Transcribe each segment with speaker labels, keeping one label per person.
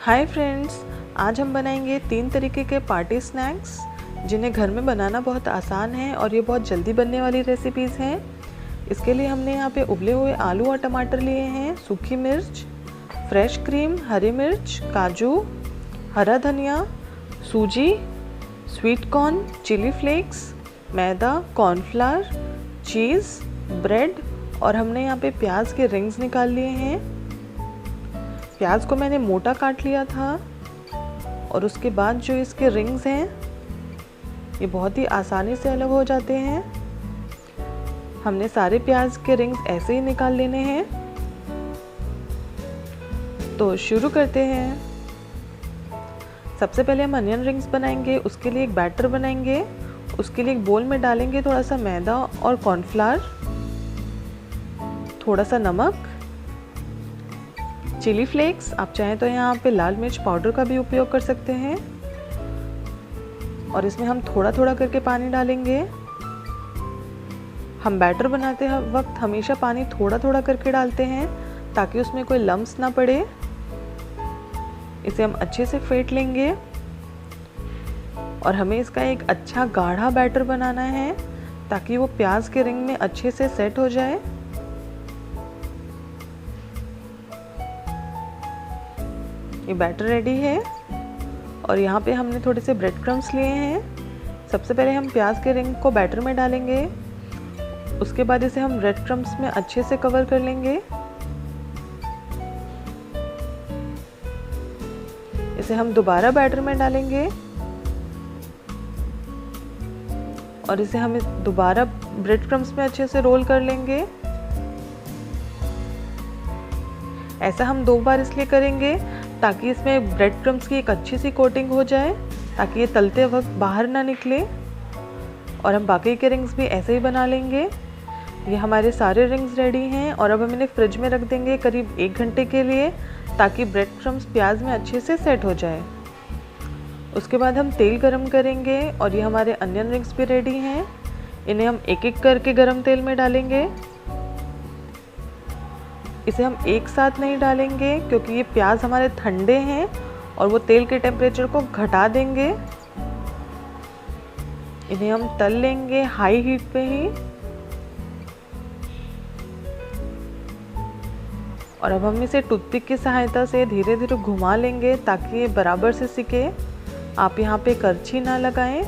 Speaker 1: Hi friends, आज हम बनाएंगे 3 तरीके के पार्टी स्नैक्स जिन्हें घर में बनाना बहुत आसान है और ये बहुत जल्दी बनने वाली रेसिपीज़ हैं। इसके लिए हमने यहाँ पे उबले हुए आलू और टमाटर लिए हैं, सूखी मिर्च, फ्रेश क्रीम, हरी मिर्च, काजू, हरा धनिया, सूजी, स्वीट कॉर्न, चिली फ्लेक्स, मैदा, कॉर्नफ्लावर, चीज़, ब्रेड और हमने यहाँ पे प्याज के रिंग्स निकाल लिए हैं। प्याज को मैंने मोटा काट लिया था और उसके बाद जो इसके रिंग्स हैं ये बहुत ही आसानी से अलग हो जाते हैं। हमने सारे प्याज के रिंग्स ऐसे ही निकाल लेने हैं। तो शुरू करते हैं। सबसे पहले हम अनियन रिंग्स बनाएंगे। उसके लिए एक बैटर बनाएंगे। उसके लिए एक बोल में डालेंगे थोड़ा सा मैदा और कॉर्नफ्लावर, थोड़ा सा नमक, चिली फ्लेक्स, आप चाहें तो यहाँ पे लाल मिर्च पाउडर का भी उपयोग कर सकते हैं। और इसमें हम थोड़ा थोड़ा करके पानी डालेंगे। हम बैटर बनाते वक्त हमेशा पानी थोड़ा थोड़ा करके डालते हैं ताकि उसमें कोई लम्स ना पड़े। इसे हम अच्छे से फेंट लेंगे और हमें इसका एक अच्छा गाढ़ा बैटर बनाना है ताकि वो प्याज के रिंग में अच्छे से सेट हो जाए। ये बैटर रेडी है और यहाँ पे हमने थोड़े से ब्रेड क्रम्स लिए हैं। सबसे पहले हम प्याज के रिंग को बैटर में डालेंगे। उसके बाद इसे हम ब्रेड क्रम्स में अच्छे से कवर कर लेंगे। इसे हम दोबारा बैटर में डालेंगे और इसे हम दोबारा ब्रेड क्रम्स में अच्छे से रोल कर लेंगे। ऐसा हम 2 बार इसलिए करेंगे ताकि इसमें ब्रेड क्रम्स की एक अच्छी सी कोटिंग हो जाए ताकि ये तलते वक्त बाहर ना निकले। और हम बाकी के रिंग्स भी ऐसे ही बना लेंगे। ये हमारे सारे रिंग्स रेडी हैं और अब हम इन्हें फ्रिज में रख देंगे करीब 1 घंटे के लिए ताकि ब्रेड क्रम्स प्याज में अच्छे से सेट हो जाए। उसके बाद हम तेल गरम करेंगे और ये हमारे अनियन रिंग्स भी रेडी हैं। इन्हें हम एक एक करके गरम तेल में डालेंगे। इसे हम एक साथ नहीं डालेंगे क्योंकि ये प्याज हमारे ठंडे हैं और वो तेल के टेम्परेचर को घटा देंगे। इन्हें हम तल लेंगे हाई हीट पे ही। और अब हम इसे टूथपिक की सहायता से धीरे धीरे घुमा लेंगे ताकि ये बराबर से सिके। आप यहाँ पे करछी ना लगाएं।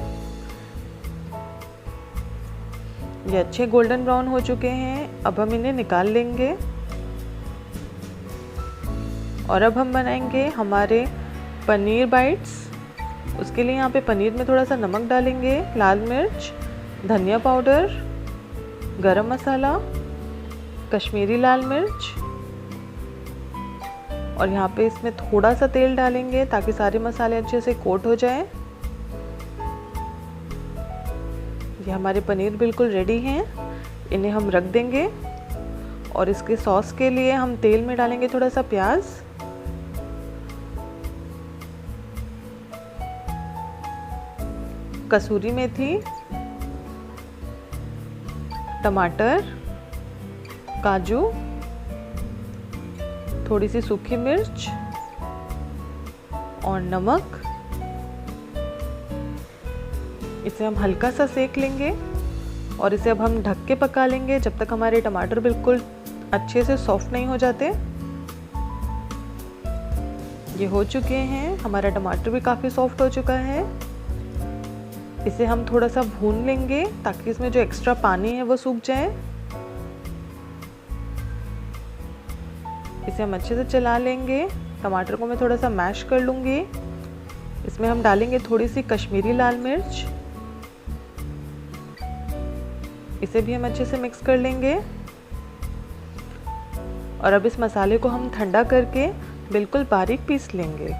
Speaker 1: ये अच्छे गोल्डन ब्राउन हो चुके हैं। अब हम इन्हें निकाल लेंगे और अब हम बनाएंगे हमारे पनीर बाइट्स। उसके लिए यहाँ पे पनीर में थोड़ा सा नमक डालेंगे, लाल मिर्च, धनिया पाउडर, गरम मसाला, कश्मीरी लाल मिर्च और यहाँ पे इसमें थोड़ा सा तेल डालेंगे ताकि सारे मसाले अच्छे से कोट हो जाए। ये हमारे पनीर बिल्कुल रेडी हैं। इन्हें हम रख देंगे और इसके सॉस के लिए हम तेल में डालेंगे थोड़ा सा प्याज, कसूरी मेथी, टमाटर, काजू, थोड़ी सी सूखी मिर्च और नमक। इसे हम हल्का सा सेक लेंगे और इसे अब हम ढक के पका लेंगे जब तक हमारे टमाटर बिल्कुल अच्छे से सॉफ्ट नहीं हो जाते। ये हो चुके हैं। हमारा टमाटर भी काफ़ी सॉफ्ट हो चुका है। इसे हम थोड़ा सा भून लेंगे ताकि इसमें जो एक्स्ट्रा पानी है वो सूख जाए। इसे हम अच्छे से चला लेंगे। टमाटर को मैं थोड़ा सा मैश कर लूँगी। इसमें हम डालेंगे थोड़ी सी कश्मीरी लाल मिर्च। इसे भी हम अच्छे से मिक्स कर लेंगे और अब इस मसाले को हम ठंडा करके बिल्कुल बारीक पीस लेंगे।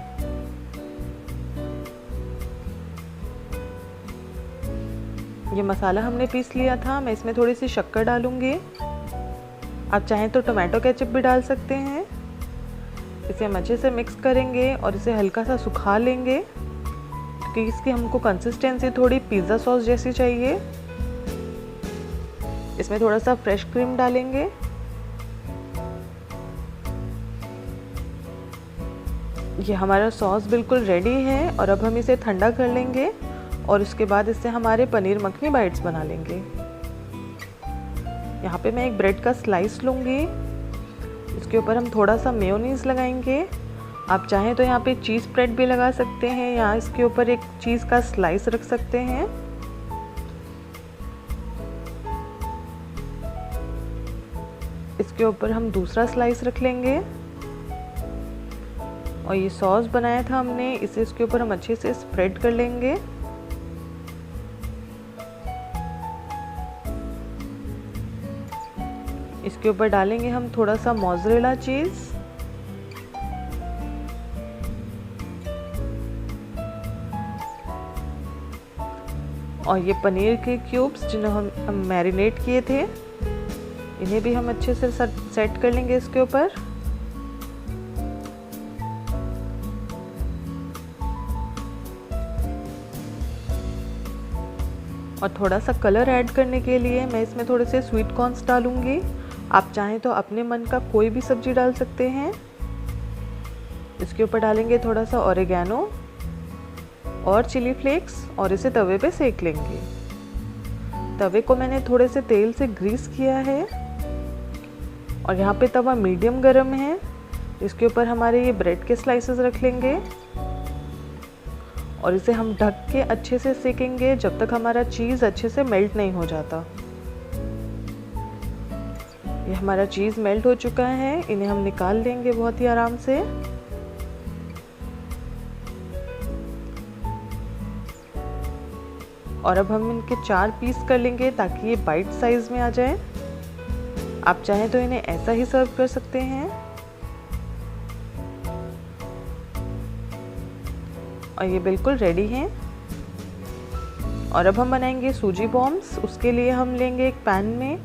Speaker 1: ये मसाला हमने पीस लिया था। मैं इसमें थोड़ी सी शक्कर डालूंगी। आप चाहें तो टोमेटो केचप भी डाल सकते हैं। इसे हम अच्छे से मिक्स करेंगे और इसे हल्का सा सुखा लेंगे क्योंकि इसकी हमको कंसिस्टेंसी थोड़ी पिज़्ज़ा सॉस जैसी चाहिए। इसमें थोड़ा सा फ्रेश क्रीम डालेंगे ये हमारा सॉस बिल्कुल रेडी है और अब हम इसे ठंडा कर लेंगे और उसके बाद इससे हमारे पनीर मखनी बाइट्स बना लेंगे। यहाँ पे मैं एक ब्रेड का स्लाइस लूँगी, इसके ऊपर हम थोड़ा सा मेयोनीज़ लगाएंगे। आप चाहें तो यहाँ पे चीज़ स्प्रेड भी लगा सकते हैं या इसके ऊपर एक चीज़ का स्लाइस रख सकते हैं। इसके ऊपर हम दूसरा स्लाइस रख लेंगे और ये सॉस बनाया था हमने, इसे इसके ऊपर हम अच्छे से स्प्रेड कर लेंगे। इसके ऊपर डालेंगे हम थोड़ा सा मोज़रेला चीज़ और ये पनीर के क्यूब्स जिन्हें हम मैरिनेट किए थे, इन्हें भी हम अच्छे से सेट कर लेंगे इसके ऊपर। और थोड़ा सा कलर ऐड करने के लिए मैं इसमें थोड़े से स्वीट कॉर्न्स डालूंगी। आप चाहें तो अपने मन का कोई भी सब्जी डाल सकते हैं। इसके ऊपर डालेंगे थोड़ा सा ऑरिगेनो और चिली फ्लेक्स और इसे तवे पे सेक लेंगे। तवे को मैंने थोड़े से तेल से ग्रीस किया है और यहाँ पे तवा मीडियम गरम है। इसके ऊपर हमारे ये ब्रेड के स्लाइसेस रख लेंगे और इसे हम ढक के अच्छे से सेकेंगे जब तक हमारा चीज़ अच्छे से मेल्ट नहीं हो जाता। ये हमारा चीज़ मेल्ट हो चुका है, इन्हें हम निकाल लेंगे बहुत ही आराम से। और अब हम इनके 4 पीस कर लेंगे ताकि ये बाइट साइज में आ जाए। आप चाहें तो इन्हें ऐसा ही सर्व कर सकते हैं। और ये बिल्कुल रेडी हैं। और अब हम बनाएंगे सूजी बॉम्ब्स। उसके लिए हम लेंगे एक पैन में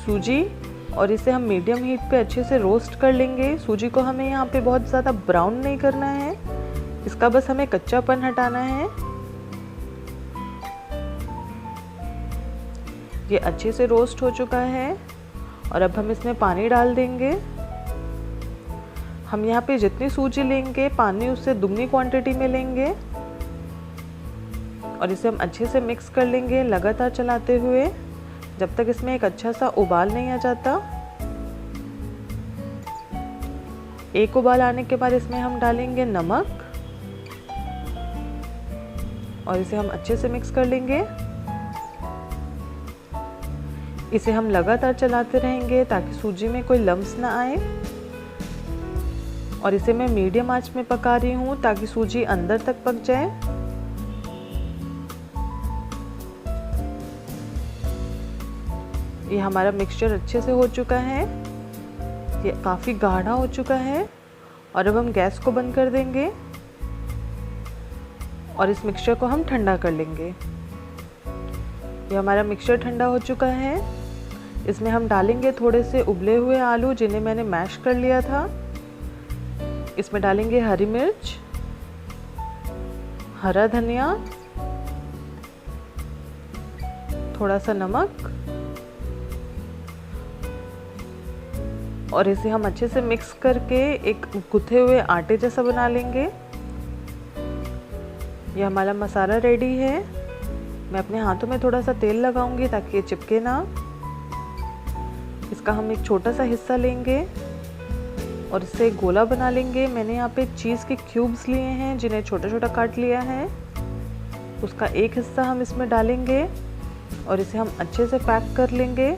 Speaker 1: सूजी और इसे हम मीडियम हीट पे अच्छे से रोस्ट कर लेंगे। सूजी को हमें यहाँ पे बहुत ज़्यादा ब्राउन नहीं करना है, इसका बस हमें कच्चापन हटाना है। ये अच्छे से रोस्ट हो चुका है और अब हम इसमें पानी डाल देंगे। हम यहाँ पे जितनी सूजी लेंगे पानी उससे दुगनी क्वांटिटी में लेंगे और इसे हम अच्छे से मिक्स कर लेंगे लगातार चलाते हुए जब तक इसमें एक अच्छा सा उबाल नहीं आ जाता। एक उबाल आने के बाद इसमें हम डालेंगे नमक और इसे हम अच्छे से मिक्स कर लेंगे। इसे हम लगातार चलाते रहेंगे ताकि सूजी में कोई लम्स ना आए और इसे मैं मीडियम आंच में पका रही हूँ ताकि सूजी अंदर तक पक जाए। ये हमारा मिक्सचर अच्छे से हो चुका है, ये काफ़ी गाढ़ा हो चुका है और अब हम गैस को बंद कर देंगे और इस मिक्सचर को हम ठंडा कर लेंगे। ये हमारा मिक्सचर ठंडा हो चुका है। इसमें हम डालेंगे थोड़े से उबले हुए आलू जिन्हें मैंने मैश कर लिया था। इसमें डालेंगे हरी मिर्च, हरा धनिया, थोड़ा सा नमक और इसे हम अच्छे से मिक्स करके एक गुथे हुए आटे जैसा बना लेंगे। ये हमारा मसाला रेडी है। मैं अपने हाथों में थोड़ा सा तेल लगाऊंगी ताकि ये चिपके ना। इसका हम एक छोटा सा हिस्सा लेंगे और इससे एक गोला बना लेंगे। मैंने यहाँ पे चीज़ के क्यूब्स लिए हैं जिन्हें छोटा छोटा काट लिया है। उसका एक हिस्सा हम इसमें डालेंगे और इसे हम अच्छे से पैक कर लेंगे।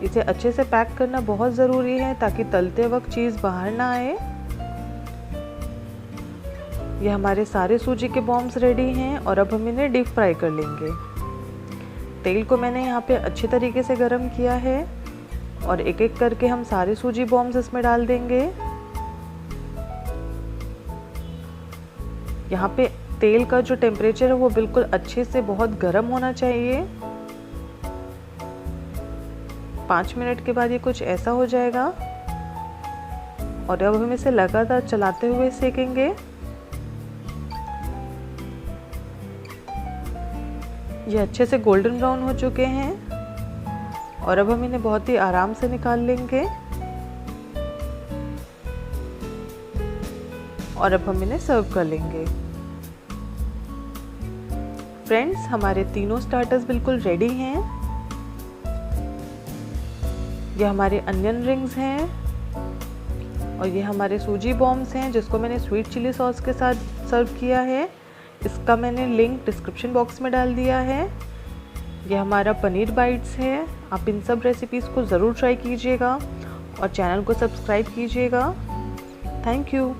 Speaker 1: इसे अच्छे से पैक करना बहुत ज़रूरी है ताकि तलते वक्त चीज़ बाहर ना आए। ये हमारे सारे सूजी के बॉम्ब्स रेडी हैं और अब हम इन्हें डीप फ्राई कर लेंगे। तेल को मैंने यहाँ पे अच्छे तरीके से गरम किया है और एक एक करके हम सारे सूजी बॉम्ब्स इसमें डाल देंगे। यहाँ पे तेल का जो टेम्परेचर है वो बिल्कुल अच्छे से बहुत गर्म होना चाहिए। 5 मिनट के बाद ये कुछ ऐसा हो जाएगा और अब हम इसे लगातार चलाते हुए सेकेंगे। ये अच्छे से गोल्डन ब्राउन हो चुके हैं और अब हम इन्हें बहुत ही आराम से निकाल लेंगे और अब हम इन्हें सर्व कर लेंगे। फ्रेंड्स, हमारे तीनों स्टार्टर्स बिल्कुल रेडी हैं। ये हमारे अनियन रिंग्स हैं और ये हमारे सूजी बॉम्ब्स हैं जिसको मैंने स्वीट चिली सॉस के साथ सर्व किया है। इसका मैंने लिंक डिस्क्रिप्शन बॉक्स में डाल दिया है। ये हमारा पनीर बाइट्स है। आप इन सब रेसिपीज़ को ज़रूर ट्राई कीजिएगा और चैनल को सब्सक्राइब कीजिएगा। Thank you.